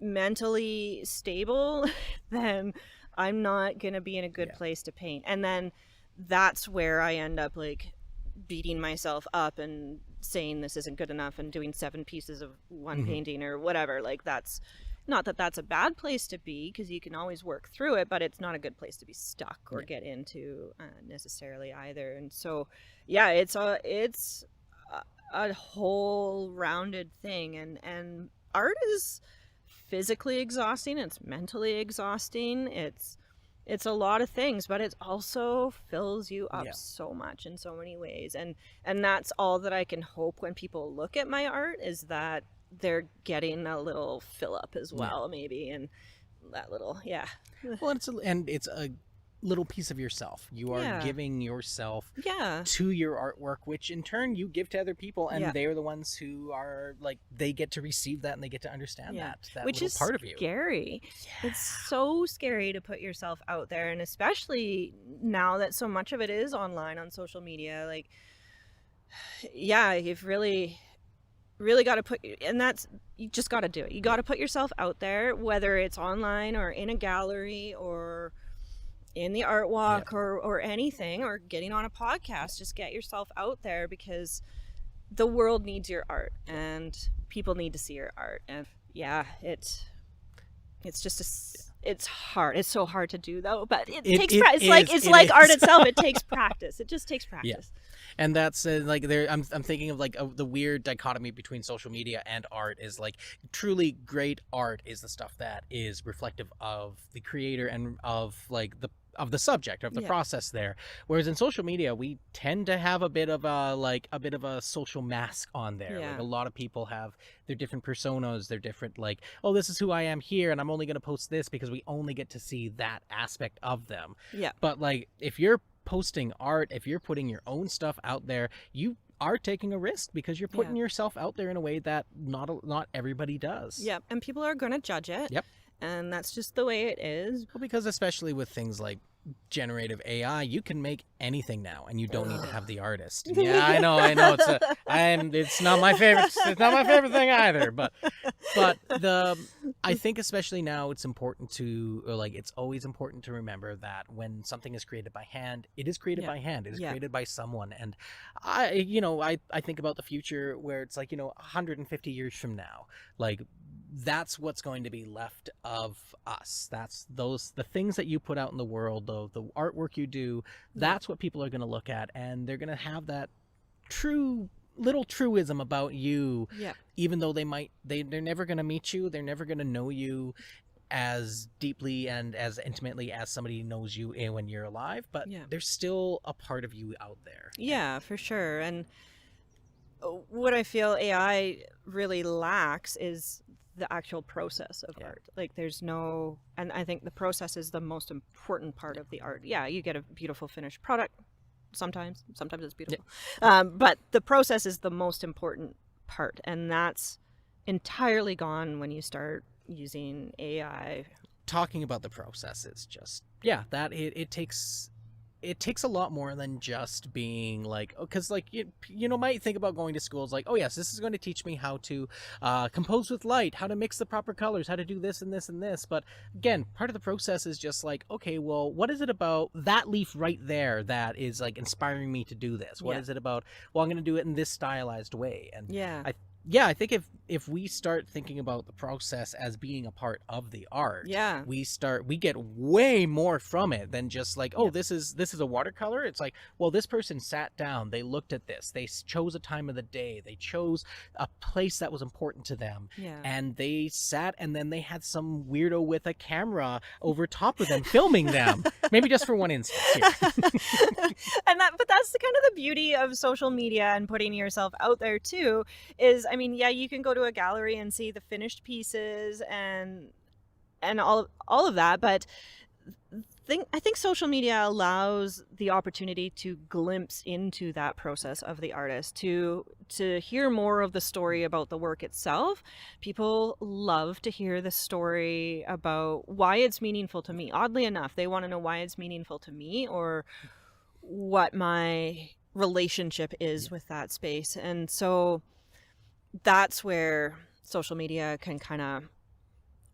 [SPEAKER 2] mentally stable, then I'm not gonna be in a good place to paint. And then that's where I end up like beating myself up and saying this isn't good enough, and doing 7 pieces of one painting or whatever. Like, that's not that that's a bad place to be, because you can always work through it, but it's not a good place to be stuck or get into necessarily either. And so it's a whole rounded thing, and art is physically exhausting, it's mentally exhausting, it's a lot of things, but it also fills you up so much in so many ways. And that's all that I can hope when people look at my art, is that they're getting a little fill up as well, maybe, and that little
[SPEAKER 1] well, it's a little piece of yourself. You are giving yourself to your artwork, which in turn you give to other people, and they're the ones who are like, they get to receive that, and they get to understand that
[SPEAKER 2] which is
[SPEAKER 1] part of you.
[SPEAKER 2] Scary. It's so scary to put yourself out there, and especially now that so much of it is online on social media. Like, you've really got to you just got to do it. You got to put yourself out there, whether it's online or in a gallery or in the art walk or anything, or getting on a podcast. Just get yourself out there, because the world needs your art, and people need to see your art. And it's just it's hard. It's so hard to do, though, but it takes practice. It's like art itself. It takes practice. It just takes practice.
[SPEAKER 1] And that's like I'm thinking of like the weird dichotomy between social media and art, is like, truly great art is the stuff that is reflective of the creator and of like the subject, of the process there. Whereas in social media, we tend to have a bit of a social mask on there. Like, a lot of people have their different personas, their different, like, oh, this is who I am here, and I'm only going to post this because we only get to see that aspect of them. But like, if you're posting art, if you're putting your own stuff out there, you are taking a risk, because you're putting yourself out there in a way that not everybody does. And people are going to judge it. And that's just the way it is. Well, because especially with things like generative AI, you can make anything now, and you don't need to have the artist. Yeah, I know. It's not my favorite. It's not my favorite thing either. But I think especially now, it's important to, or like, it's always important to remember that when something is created by hand, it is created by hand. It is created by someone. And I think about the future, where it's like, 150 years from now, like, that's what's going to be left of us. That's the things that you put out in the world, the artwork you do, that's what people are going to look at, and they're going to have that little truism about you, even though they're never going to meet you, they're never going to know you as deeply and as intimately as somebody knows you when you're alive, but there's still a part of you out there. Yeah, for sure. And what I feel AI really lacks is the actual process of art. Like, and I think the process is the most important part of the art. You get a beautiful finished product,
[SPEAKER 2] sometimes it's beautiful. But the process is the most important part, and that's entirely gone when you start using AI.
[SPEAKER 1] Talking about the process is just, that it takes a lot more than just being like, because like you know, might think about going to schools like, oh yes, this is going to teach me how to compose with light, how to mix the proper colors, how to do this and this and this. But again, part of the process is just like, okay, well, what is it about that leaf right there that is like inspiring me to do this? What is it about, well, I'm going to do it in this stylized way? And I think if we start thinking about the process as being a part of the art, we get way more from it than just like, oh, this is a watercolor. It's like, well, this person sat down, they looked at this, they chose a time of the day, they chose a place that was important to them, and they sat, and then they had some weirdo with a camera over top of them filming them, maybe just for one instance here.
[SPEAKER 2] But that's the kind of the beauty of social media and putting yourself out there too, is, I mean, you can go to a gallery and see the finished pieces and all of that, but I think social media allows the opportunity to glimpse into that process of the artist, to hear more of the story about the work itself. People love to hear the story about why it's meaningful to me. Oddly enough, they want to know why it's meaningful to me, or what my relationship is with that space. And so that's where social media can kind of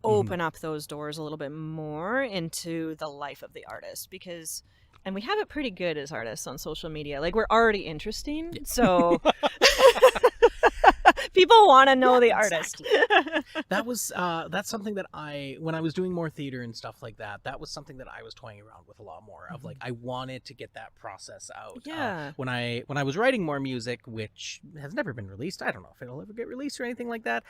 [SPEAKER 2] open up those doors a little bit more into the life of the artist, because, and we have it pretty good as artists on social media. Like, we're already interesting, so people want to know the artist.
[SPEAKER 1] That's something that when I was doing more theater and stuff like that, that was something that I was toying around with a lot more of. Like, I wanted to get that process out. When I was writing more music, which has never been released, I don't know if it'll ever get released or anything like that.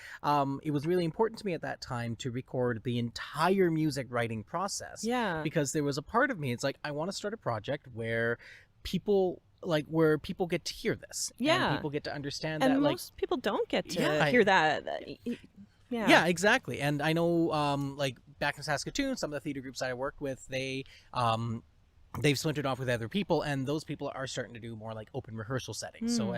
[SPEAKER 1] It was really important to me at that time to record the entire music writing process. Because there was a part of me, it's like, I want to start a project where people get to hear this, and people get to understand
[SPEAKER 2] and
[SPEAKER 1] that, like,
[SPEAKER 2] most people don't get to hear that.
[SPEAKER 1] Exactly. And I know, like, back in Saskatoon, some of the theater groups I worked with, they've splintered off with other people, and those people are starting to do more like open rehearsal settings. So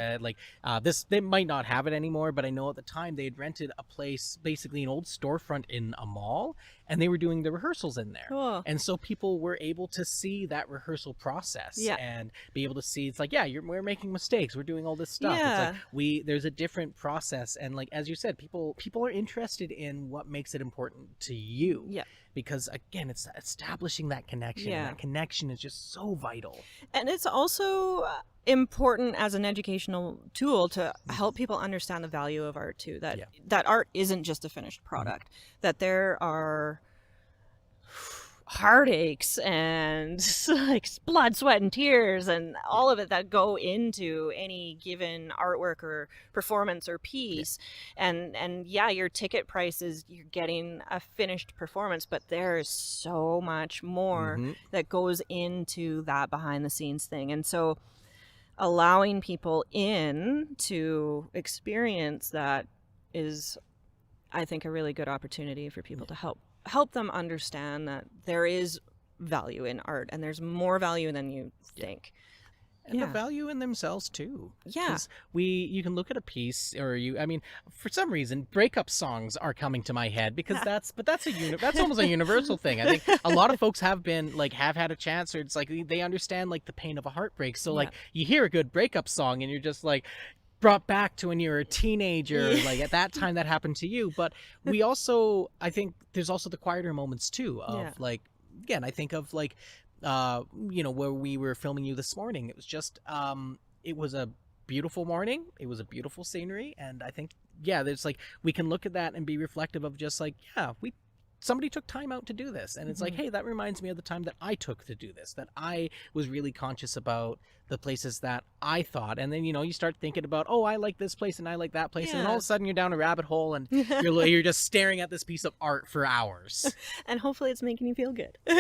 [SPEAKER 1] this, they might not have it anymore, but I know at the time they had rented a place, basically an old storefront in a mall, and they were doing the rehearsals in there.
[SPEAKER 2] Cool.
[SPEAKER 1] And so people were able to see that rehearsal process and be able to see, it's like, we're making mistakes, we're doing all this stuff. It's like there's a different process, and like, as you said, people are interested in what makes it important to you. Because again, it's establishing that connection. And that connection is just so vital. And
[SPEAKER 2] it's also important as an educational tool to help people understand the value of art too. That art isn't just a finished product. That there are heartaches and like blood, sweat, and tears and all of it that go into any given artwork or performance or piece. And your ticket price is you're getting a finished performance, but there's so much more that goes into that behind the scenes thing. And so allowing people in to experience that is, I think, a really good opportunity for people to help them understand that there is value in art, and there's more value than you think.
[SPEAKER 1] And the value in themselves too. Because you can look at a piece, or for some reason, breakup songs are coming to my head, because that's almost a universal thing. I think a lot of folks have had a chance, or it's like they understand like the pain of a heartbreak. So like you hear a good breakup song and you're just like brought back to when you were a teenager, like at that time that happened to you. But we also, I think there's also the quieter moments too of like, again, I think of like, where we were filming you this morning. It was just, it was a beautiful morning. It was a beautiful scenery. And I think, there's like, we can look at that and be reflective of just like, somebody took time out to do this. And it's like, hey, that reminds me of the time that I took to do this, that I was really conscious about the places that I thought. And then, you start thinking about, oh, I like this place and I like that place. And then all of a sudden you're down a rabbit hole and you're just staring at this piece of art for hours.
[SPEAKER 2] And hopefully it's making you feel good.
[SPEAKER 1] We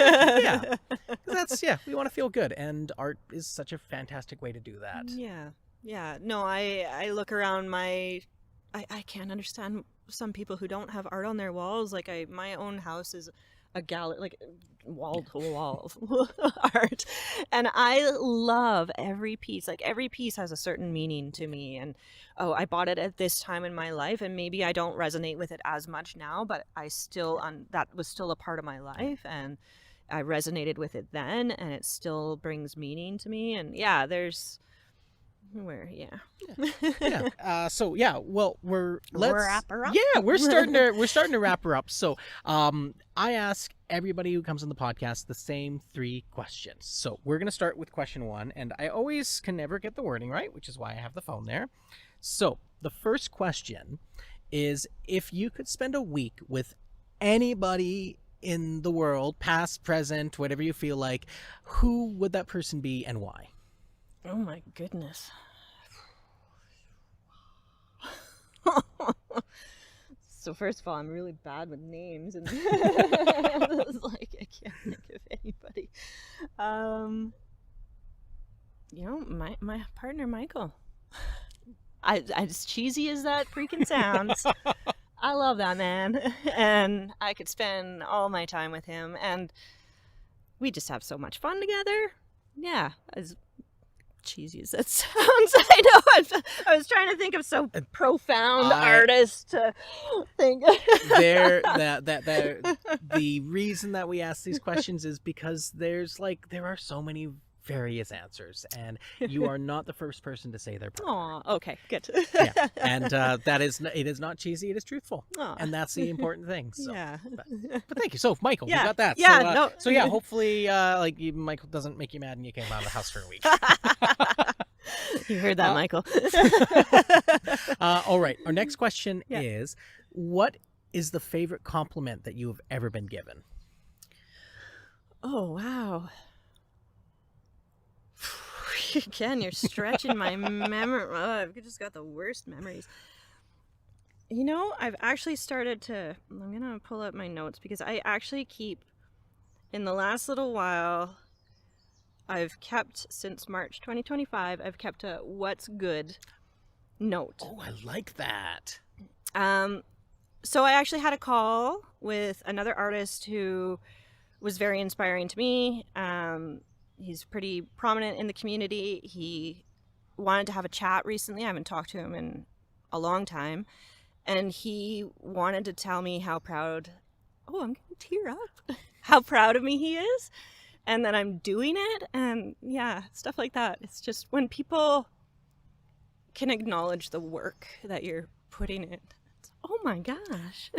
[SPEAKER 1] want to feel good. And art is such a fantastic way to do that.
[SPEAKER 2] No, I look around I can't understand some people who don't have art on their walls. Like my own house is a gallery, like wall to wall art. And I love every piece. Like every piece has a certain meaning to me. And oh, I bought it at this time in my life, and maybe I don't resonate with it as much now, but I still that was still a part of my life, and I resonated with it then, and it still brings meaning to me. And yeah, there's where
[SPEAKER 1] so yeah, well, let's
[SPEAKER 2] wrap her up.
[SPEAKER 1] Yeah, we're starting to wrap her up. So I ask everybody who comes on the podcast the same 3 questions. So we're gonna start with question 1, and I always can never get the wording right, which is why I have the phone there. So the first question is, if you could spend a week with anybody in the world, past, present, whatever you feel like, who would that person be and why?
[SPEAKER 2] Oh my goodness. So first of all, I'm really bad with names, and it's like I can't think of anybody. My partner Michael. As cheesy as that freaking sounds, I love that man, and I could spend all my time with him, and we just have so much fun together. Yeah, as cheesy as that sounds, I know. I was trying to think of so profound artist to think.
[SPEAKER 1] The reason that we ask these questions is because there are so many various answers, and you are not the first person to say their partner.
[SPEAKER 2] Oh, okay, good.
[SPEAKER 1] Yeah, and it is not cheesy; it is truthful, and that's the important thing. So,
[SPEAKER 2] yeah,
[SPEAKER 1] but thank you. So, Michael, we got that.
[SPEAKER 2] Yeah,
[SPEAKER 1] So yeah, hopefully, Michael doesn't make you mad, and you came out of the house for a week.
[SPEAKER 2] You heard that, Michael.
[SPEAKER 1] All right. Our next question is: what is the favorite compliment that you have ever been given?
[SPEAKER 2] Oh wow. Again, you're stretching my memory. Oh, I've just got the worst memories. You know, I've actually started to... I'm going to pull up my notes, because I actually keep... In the last little while, I've kept, since March 2025, I've kept a what's good note.
[SPEAKER 1] Oh, I like that.
[SPEAKER 2] So I actually had a call with another artist who was very inspiring to me. He's pretty prominent in the community. He wanted to have a chat recently. I haven't talked to him in a long time. And he wanted to tell me how proud... Oh, I'm going to tear up. How proud of me he is. And that I'm doing it. And yeah, stuff like that. It's just when people can acknowledge the work that you're putting in. It's, oh my gosh.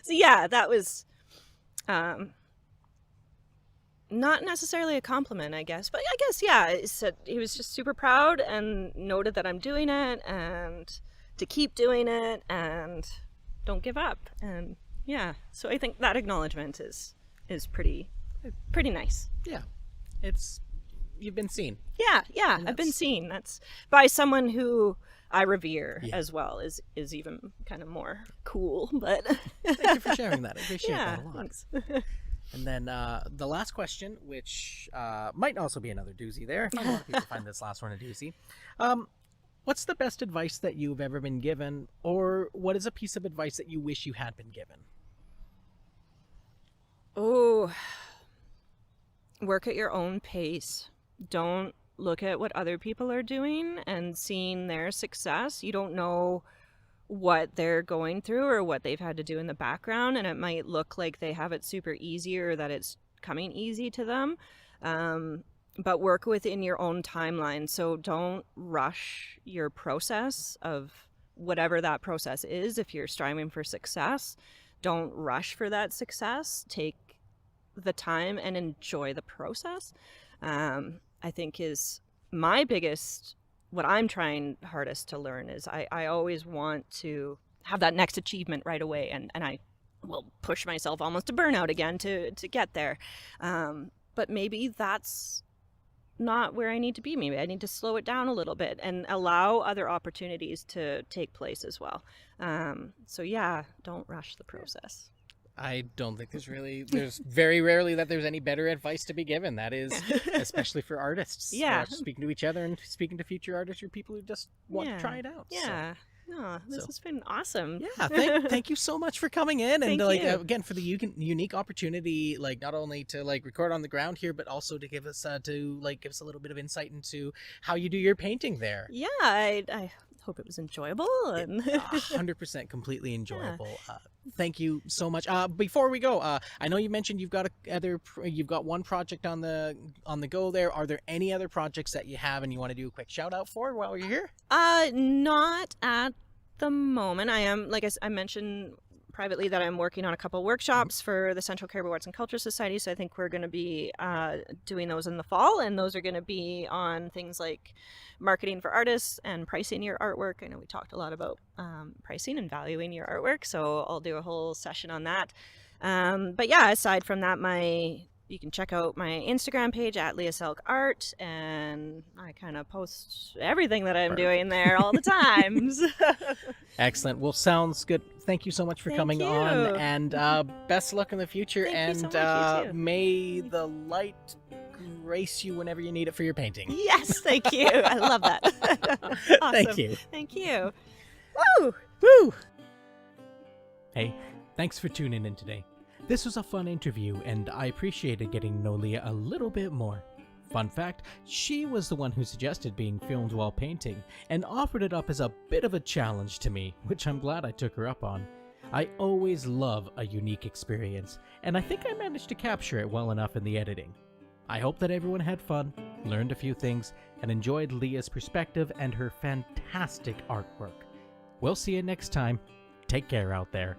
[SPEAKER 2] So yeah, that was... not necessarily a compliment, I guess, but I guess, yeah, it said he was just super proud and noted that I'm doing it, and to keep doing it, and don't give up. And yeah, so I think that acknowledgement is pretty nice.
[SPEAKER 1] Yeah, you've been seen.
[SPEAKER 2] Yeah, I've been seen. That's by someone who I revere as well, is even kind of more cool. But
[SPEAKER 1] thank you for sharing that. I appreciate that a lot.
[SPEAKER 2] Thanks.
[SPEAKER 1] And then the last question, which might also be another doozy there. A lot of people find this last one a doozy. What's the best advice that you've ever been given, or what is a piece of advice that you wish you had been given?
[SPEAKER 2] Oh, work at your own pace. Don't look at what other people are doing and seeing their success. You don't know what they're going through or what they've had to do in the background, and it might look like they have it super easy or that it's coming easy to them, but work within your own timeline. So don't rush your process of whatever that process is. If you're striving for success, don't rush for that success. Take the time and enjoy the process. I think is my biggest... What I'm trying hardest to learn is I always want to have that next achievement right away, and I will push myself almost to burnout again to get there. But maybe that's not where I need to be. Maybe I need to slow it down a little bit and allow other opportunities to take place as well. So yeah, don't rush the process.
[SPEAKER 1] I don't think there's very rarely that there's any better advice to be given. That is, especially for artists.
[SPEAKER 2] Yeah.
[SPEAKER 1] Speaking to each other and speaking to future artists or people who just want to try it out.
[SPEAKER 2] Yeah. Oh, this
[SPEAKER 1] So-
[SPEAKER 2] has been awesome.
[SPEAKER 1] Yeah, thank you so much for coming in, and
[SPEAKER 2] Thank you.
[SPEAKER 1] again for the unique opportunity, not only to record on the ground here, but also to give us a little bit of insight into how you do your painting there.
[SPEAKER 2] Yeah, I hope it was enjoyable. And
[SPEAKER 1] 100% completely enjoyable. Thank you so much. Before we go, I know you mentioned you've got one project on the go there. Are there any other projects that you have and you want to do a quick shout out for while you're here?
[SPEAKER 2] Not at the moment. I am, like I mentioned privately, that I'm working on a couple workshops for the Central Cariboo Arts and Culture Society. So I think we're going to be doing those in the fall, and those are going to be on things like marketing for artists and pricing your artwork. I know we talked a lot about pricing and valuing your artwork, so I'll do a whole session on that. But yeah, aside from that, you can check out my Instagram page at Leah Selk Art, and I kind of post everything that I'm doing there all the time.
[SPEAKER 1] Excellent. Well, sounds good. Thank you so much for
[SPEAKER 2] Thank
[SPEAKER 1] coming
[SPEAKER 2] you.
[SPEAKER 1] on, and best luck in the future.
[SPEAKER 2] Thank you
[SPEAKER 1] and
[SPEAKER 2] so much, you too.
[SPEAKER 1] may the light grace you whenever you need it for your painting.
[SPEAKER 2] Yes, thank you. I love that. Awesome.
[SPEAKER 1] Thank you.
[SPEAKER 2] Thank you. Woo!
[SPEAKER 1] Woo! Hey, thanks for tuning in today. This was a fun interview, and I appreciated getting to know Leah a little bit more. Fun fact, she was the one who suggested being filmed while painting, and offered it up as a bit of a challenge to me, which I'm glad I took her up on. I always love a unique experience, and I think I managed to capture it well enough in the editing. I hope that everyone had fun, learned a few things, and enjoyed Leah's perspective and her fantastic artwork. We'll see you next time. Take care out there.